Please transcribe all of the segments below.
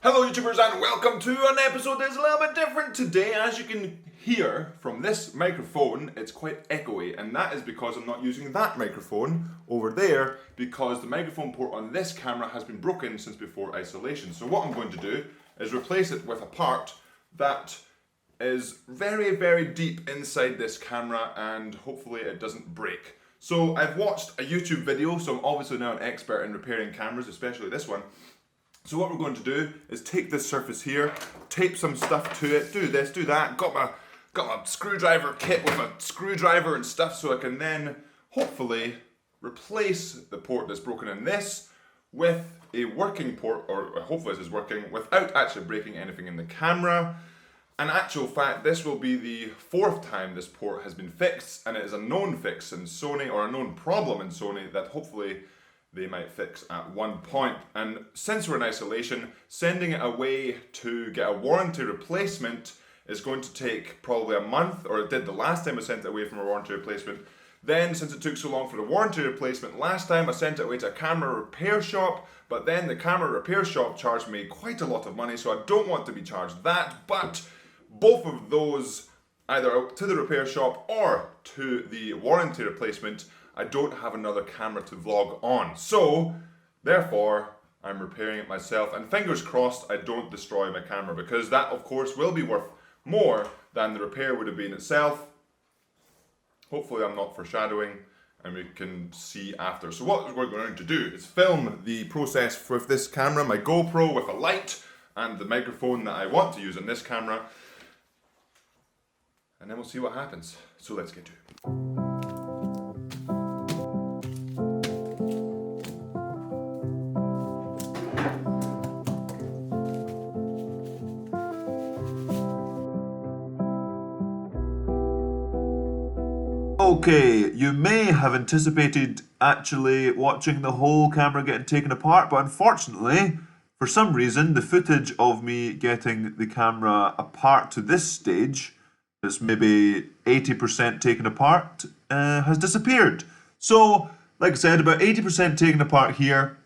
Hello YouTubers and welcome to an episode that's a little bit different today. As you can hear from this microphone, it's quite echoey, and that is because I'm not using that microphone over there because the microphone port on this camera has been broken since before isolation. So what I'm going to do is replace it with a part that is very, very deep inside this camera and hopefully it doesn't break. So I've watched a YouTube video, so I'm obviously now an expert in repairing cameras, especially this one. So what we're going to do is take this surface here, tape some stuff to it, do this, do that, got my screwdriver kit with a screwdriver and stuff so I can then hopefully replace the port that's broken in this with a working port, or hopefully this is working, without actually breaking anything in the camera. In actual fact, this will be the 4th time this port has been fixed, and it is a known fix in Sony, or a known problem in Sony, that hopefully they might fix at one point. And since we're in isolation, sending it away to get a warranty replacement is going to take probably a month, or it did the last time I sent it away from a warranty replacement. Then, since it took so long for the warranty replacement last time, I sent it away to a camera repair shop, but then the camera repair shop charged me quite a lot of money, so I don't want to be charged that. But both of those, either to the repair shop or to the warranty replacement, I don't have another camera to vlog on. So, therefore, I'm repairing it myself. And fingers crossed I don't destroy my camera, because that, of course, will be worth more than the repair would have been itself. Hopefully I'm not foreshadowing and we can see after. So what we're going to do is film the process with this camera, my GoPro with a light, and the microphone that I want to use on this camera. And then we'll see what happens. So let's get to it. Okay, you may have anticipated actually watching the whole camera getting taken apart, but unfortunately, for some reason, the footage of me getting the camera apart to this stage, that's maybe 80% taken apart, has disappeared. So, like I said, about 80% taken apart here.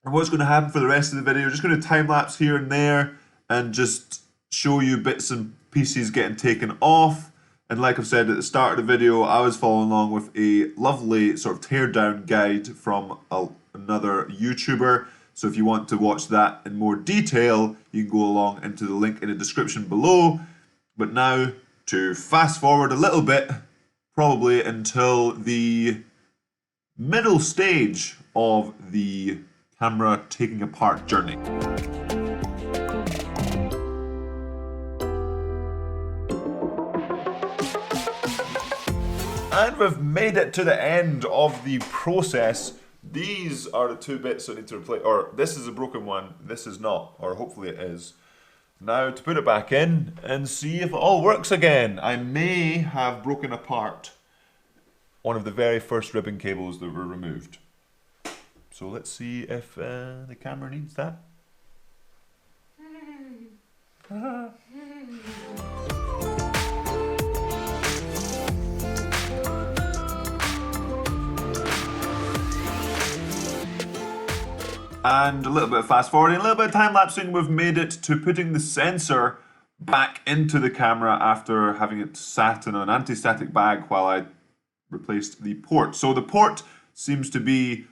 And what's going to happen for the rest of the video, just going to time-lapse here and there and just show you bits and pieces getting taken off. And like I've said at the start of the video, I was following along with a lovely sort of teardown guide from another YouTuber. So if you want to watch that in more detail, you can go along into the link in the description below. But now, to fast forward a little bit, probably until the middle stage of the camera taking apart journey. And we've made it to the end of the process. These are the two bits I need to replace, or this is a broken one, this is not, or hopefully it is. Now to put it back in and see if it all works again. I may have broken apart one of the very first ribbon cables that were removed. So let's see if the camera needs that. And a little bit of fast forwarding, a little bit of time lapsing, we've made it to putting the sensor back into the camera after having it sat in an anti-static bag while I replaced the port. So the port seems to be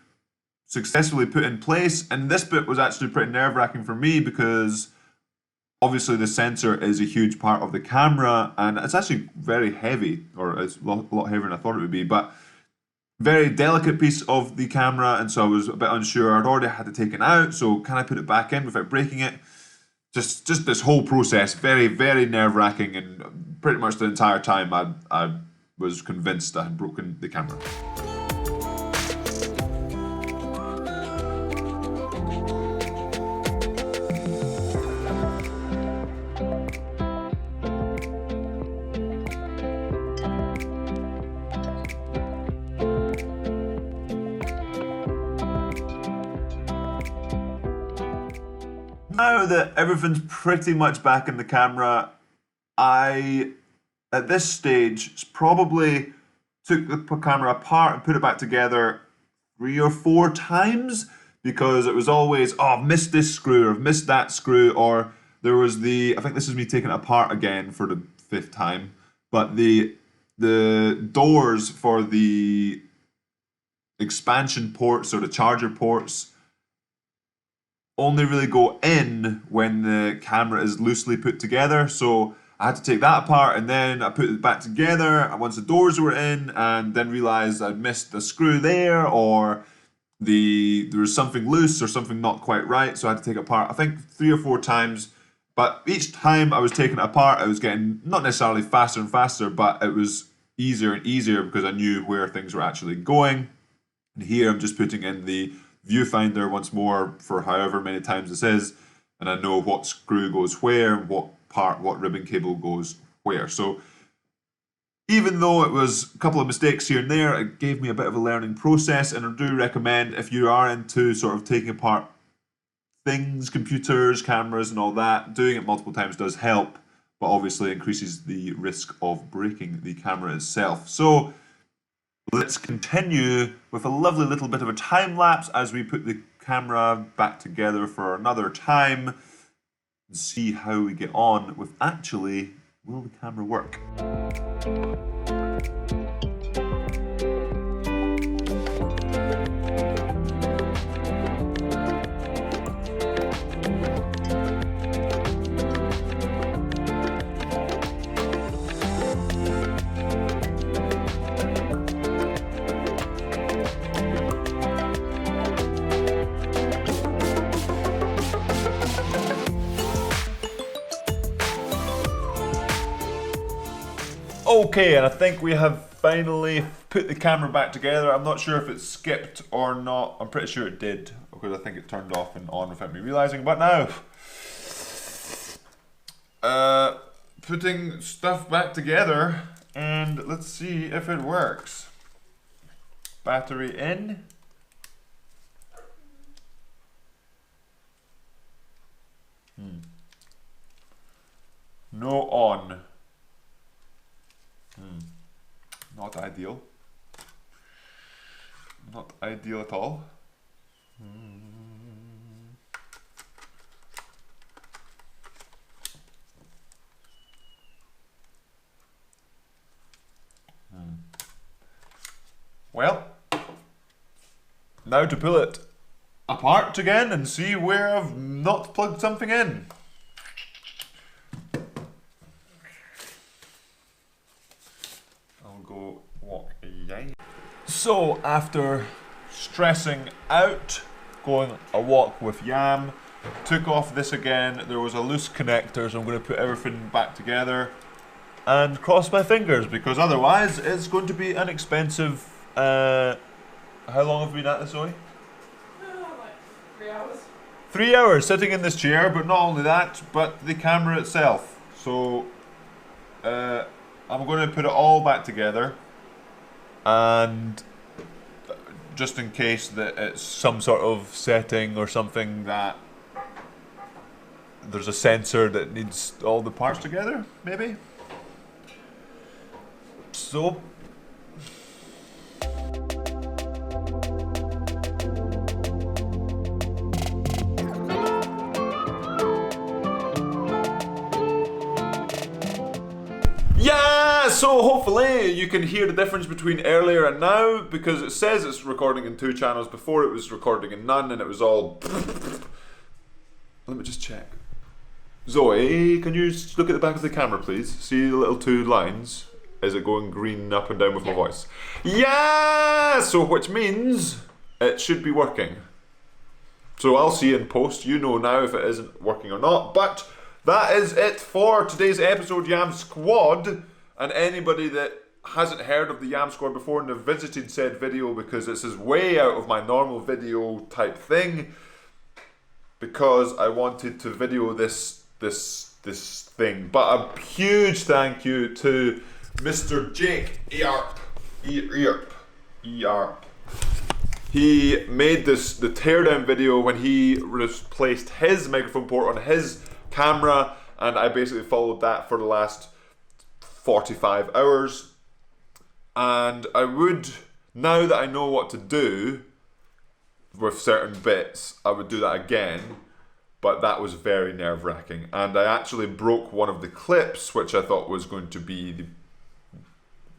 successfully put in place, and this bit was actually pretty nerve-wracking for me because obviously the sensor is a huge part of the camera and it's actually very heavy, or it's a lot heavier than I thought it would be, but very delicate piece of the camera, and so I was a bit unsure. I'd already had it taken out, so can I put it back in without breaking it? Just this whole process, very, very nerve-wracking, and pretty much the entire time I was convinced I had broken the camera. Now that everything's pretty much back in the camera, I, at this stage, probably took the camera apart and put it back together 3 or 4 times because it was always, oh, I've missed this screw or I've missed that screw, or there was I think this is me taking it apart again for the 5th time, but the doors for the expansion ports or the charger ports only really go in when the camera is loosely put together. So I had to take that apart, and then I put it back together and once the doors were in, and then realized I'd missed a screw there, or there was something loose or something not quite right, so I had to take it apart, I think 3 or 4 times. But each time I was taking it apart, I was getting not necessarily faster and faster, but it was easier and easier because I knew where things were actually going. And here I'm just putting in the viewfinder once more for however many times this is, and I know what screw goes where, what ribbon cable goes where. So even though it was a couple of mistakes here and there, it gave me a bit of a learning process, and I do recommend, if you are into sort of taking apart things, computers, cameras and all that, doing it multiple times does help, but obviously increases the risk of breaking the camera itself. So let's continue with a lovely little bit of a time lapse as we put the camera back together for another time and see how we get on with actually, will the camera work? Okay, and I think we have finally put the camera back together. I'm not sure if it skipped or not. I'm pretty sure it did, because I think it turned off and on without me realizing. But now, putting stuff back together, and let's see if it works. Battery in. No on. Not ideal. Not ideal at all. Well, now to pull it apart again and see where I've not plugged something in. So after stressing out, going a walk with Yam, took off this again. There was a loose connector, so I'm going to put everything back together and cross my fingers, because otherwise it's going to be an expensive. How long have we been at this, Zoe? Like 3 hours. 3 hours sitting in this chair, but not only that, but the camera itself. So I'm going to put it all back together, and just in case that it's some sort of setting or something that there's a sensor that needs all the parts together, maybe. So yeah, so hopefully you can hear the difference between earlier and now, because it says it's recording in 2 channels. Before it was recording in none, and it was all. Let me just check. Zoe, can you look at the back of the camera, please? See the little 2 lines? Is it going green up and down with my voice? Yeah! So which means it should be working. So I'll see in post. You know now if it isn't working or not. But that is it for today's episode, Yam Squad. And anybody that hasn't heard of the Yam Squad before and have visited said video, because this is way out of my normal video type thing, because I wanted to video this thing. But a huge thank you to Mr. Jake Earp. He made the teardown video when he replaced his microphone port on his camera, and I basically followed that for the last 45 hours. And I would, now that I know what to do, with certain bits, I would do that again, but that was very nerve-wracking. And I actually broke one of the clips, which I thought was going to be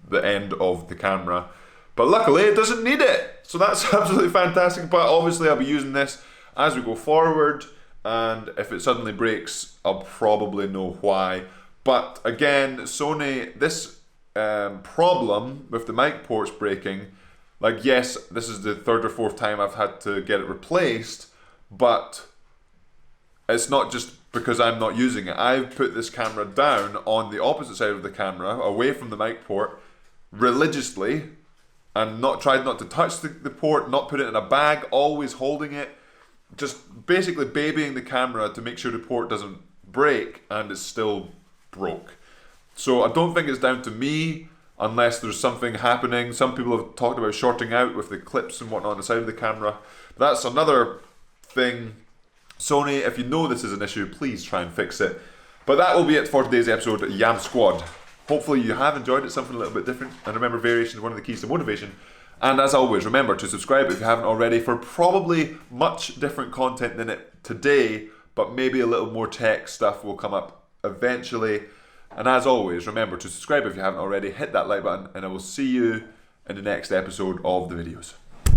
the end of the camera. But luckily it doesn't need it. So that's absolutely fantastic. But obviously I'll be using this as we go forward. And if it suddenly breaks, I'll probably know why. But again, Sony, this problem with the mic ports breaking, like yes, this is the 3rd or 4th time I've had to get it replaced, but it's not just because I'm not using it. I've put this camera down on the opposite side of the camera, away from the mic port, religiously, and tried not to touch the port, not put it in a bag, always holding it, just basically babying the camera to make sure the port doesn't break, and it's still broke. So I don't think it's down to me, unless there's something happening. Some people have talked about shorting out with the clips and whatnot on the side of the camera. That's another thing. Sony, if you know this is an issue, please try and fix it. But that will be it for today's episode, Yam Squad. Hopefully you have enjoyed it, something a little bit different. And remember, variation is one of the keys to motivation. And as always, remember to subscribe if you haven't already for probably much different content than it today, but maybe a little more tech stuff will come up eventually. And as always, remember to subscribe if you haven't already, hit that like button, and I will see you in the next episode of the videos.